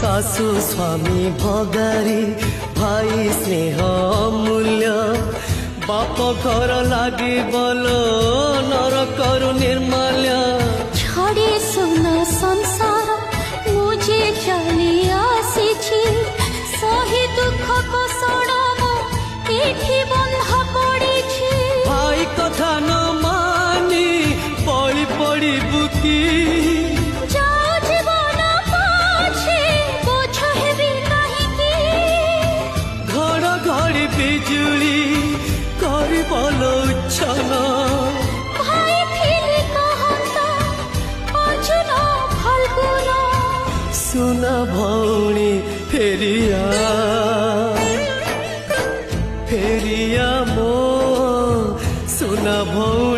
শাশু স্বামী ভগারি ভাই স্নেহ অমূল্য বাপ ঘর লাগি বল নরকরু ନିର୍ମାଲ୍ୟ ଛାଡ଼ି ସୁନ ସଂସାର ମୁଁ ଯେ ଚାଲି ଆସିଛି ସହି ଦୁଃଖ କଷଣ ମୁଁ ଏଠି ବନ୍ଧ ପଡ଼ିଛି। ଭାଇ କଥା ନ ମାନି ବଳି ପଡ଼ିବୁ କି ଯାଉ ଜୀବନ ପଛେ ବୋଝ ହେବି କାହିଁକି ଘଡ଼ଘଡ଼ି ବିଜୁଳି କରିବ ଲୋଚନ ଭାଇ ଥିଲେ କହନ୍ତା ଅର୍ଜୁନ ଫଲ୍ଗୁନ ସୁନା ଭଉଣୀ ଫେରିଆ ଫେରିଆ ମୋ ସୁନା ଭଉଣୀ।